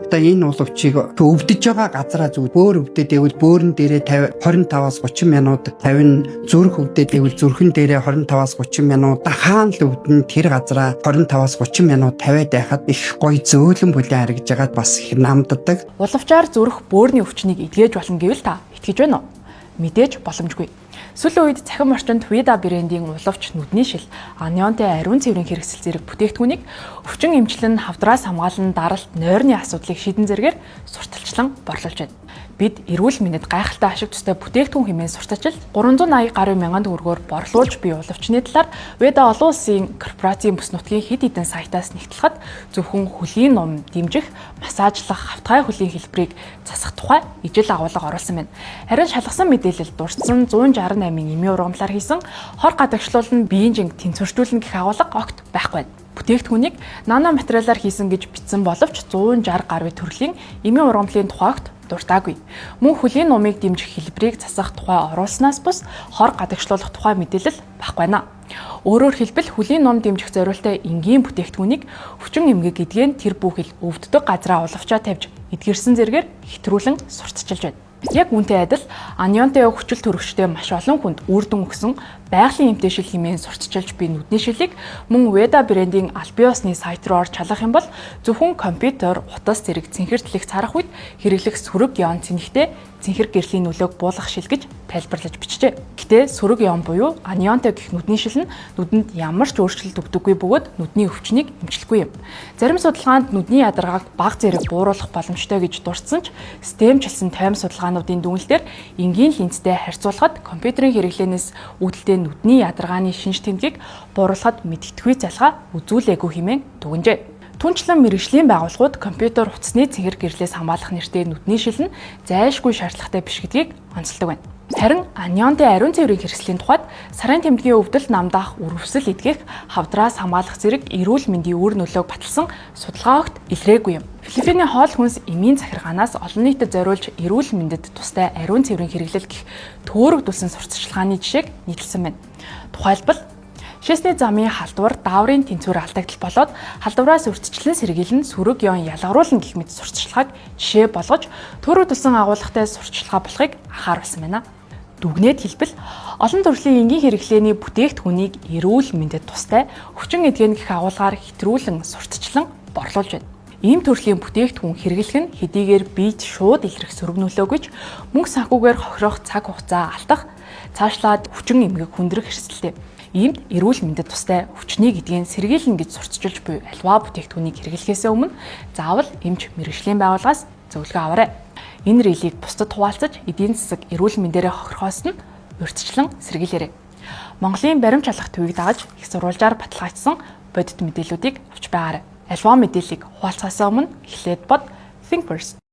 Одоо энэ уловчийг өвдөж байгаа газараа зүг бөөр өвдөд гэвэл бөөрн дээрээ 25-аас 30 минут, 50 зүрх өвдөд гэвэл зүрхэн дээрээ 25-аас 30 минут, хаан л өвдөн тэр газараа 25-аас 30 минут тавиад байхад их гоё зөөлөн бүлээн харагдж байгаад бас их намддаг. Уловчаар зүрх бөөрийн өвчнийг эдгэж болно гэвэл та итгэж байна уу? Мэдээж боломжгүй. Сүүлийн үед цахим орчинд Vida брендийн уловч нүдний шил, анионтой ариун цэврийн хэрэгсэл зэрэг бүтээгдэхүүнийг өвчин эмчлэн, хавдраас хамгаалан, даралт, нойрны асуудлыг шийдэн зэрэгээр сурталчлан борлуулж байна. Бид эрүүл мэндэд гайхалтай ашиг тустай бүтээгдэхүүн хэмээн сурталчилж 380 гаруй мянган төгрөгөөр борлуулж буй уловчны талаар Vida олон улсын корпорацийн бүс нутгийн хэд хэдэн сайтаас нэгтлэхэд зөвхөн хөлийн ном дэмжих, массажлах, хавтгай хөлийн хэлбэрийг засах тухай ижил агуулга оруулсан байна. Харин шалгасан мэдээлэл дурдсан 168 эмийн ургамлаар хийсэн хор гадагшлуулан биеийн жинг тэнцвэржүүлнэ гэх агуулга огт байхгүй байна. Бүтээгдэхүүнийг нано материалаар хийсэн гэж бичсэн боловч 160 гаруй төрлийн эмийн ургамлын тухайд дуртаагүй. Мөн хөлийн нумыг дэмжих хэлбэрийг засах тухай оруулснаас бус хор гадагшлуулах тухай мэдээлэл байхгүй байна. Өөрөөр хэлбэл хөлийн ном дэмжих зорилттой энгийн бүтээгдэхүүнийг өвчин эмгэг эдгэн тэр бүхэл өвддөг газраа уловчоо тавьж эдгэрсэн зэрэгээр хэтрүүлэн сурталчилж байна. Яг үүнтэй адил анионтой хүчил төрөгчтэй маш олон хүнд үр дүн өгсөн байгалийн эмтэй шил хэмээн сурталчилж буй нүдний шилийг мөн Vida брендийн Albiosны сайт руу орж халах юм бол зөвхөн компьютер, утас зэрэг цэнхэртлэх царах үед хэрэглэх сүрэг ион цэнхтэй цэнхэр гэрлийн нөлөөг буулгах шил гэж тайлбарлаж бичжээ. Гэтэ сүрэг ион буюу анионтой гэх нүдний шил нь нүдэнд ямар ч өөрчлөлт өгдөггүй бөгөөд нүдний өвчнийг эмчлэхгүй юм. Зарим судалгаанд нүдний ядаргааг бага зэрэг бууруулах боломжтой гэж дурдсан ч STEM-чилсэн тойм судалгаануудын дүгнэлтээр энгийн линзтэй харьцуулахад компьютерийн хэрэглэнээс үүдэлтэй нүдний ядаргааны шинж тэмдгийг бууруулахад мэддэхүй залгаа үзүүлээгүй хэмээн дүгнжээ. Түнчлэн мэргэжлийн байгууллагууд компьютер утасны цэнхэр гэрлээс хамгаалах нэртэй нүдний шил нь зайлшгүй шаардлагатай биш гэдгийг онцолдог байна. Харин анионтой ариун цэврийн хэрэгслийн тухайд сарын тэмдгийн өвдөл намдаах, үрвсэл эдгэх, хавдраас хамгаалах зэрэг эрүүл мэндийн үр нөлөөг баталсан судалгаа огт илрээгүй юм. Филиппиний хоол хүнс эмийн захиргаанаас олон нийтэд зориулж эрүүл мэндэд тустай ариун цэврийн хэрэглэл гэх төөрөгдүүлсэн сурталчилгааны жишээг нийтлсэн байна. Тухайлбал шээсний замын халдвар дааврын тэнцвэр алдагдал болоод халдвараас урьдчилан сэргийлэн сүрэг ион ялгаруулна гэх мэт сурталчилгааг жишээ болгож төөрөгдүүлсэн агуулгатай сурталчилгаа болохыг анхааруулсан байна. Дүгнээд хэлбэл олон төрлийн энгийн хэрэглээний бүтээгдэхүүнийг эрүүл мэндэд тустай өвчин эдгэн гэх агуулгаар хэтрүүлэн сурталчлан борлуулж байна. Ийм төрлийн бүтээгдэхүүн хэрэглэх нь хэдийгээр биед шууд илрэх сөрөг нөлөөгүйч мөнгө санхүүгээр хохирох цаг хугацаа алдах, цаашлаад өвчин эмгэг хүндрэх эрсдэлтэй. Иймд эрүүл мэндэд тустай өвчнийг эдгэн сэргийлнэ гэж сурталчилж буй альва бүтээгдэхүүнийг хэрэглэхээс өмнө заавал эмч мэргэжлийн байгууллагаас зөвлөгөө аваарай. Энэ рилийг бусдад хуваалцаж эдийн засаг эрүүл мэндээрээ хохирохоос нь урьдчилан сэргийлээрэй. Монголын баримт шалгах төвийг дагаж их сурвалжаар баталгаажсан бодит мэдээллүүдийг авч байгаарай. Альва мэдээллийг хуваалцахаас өмнө эхлээд бод think first.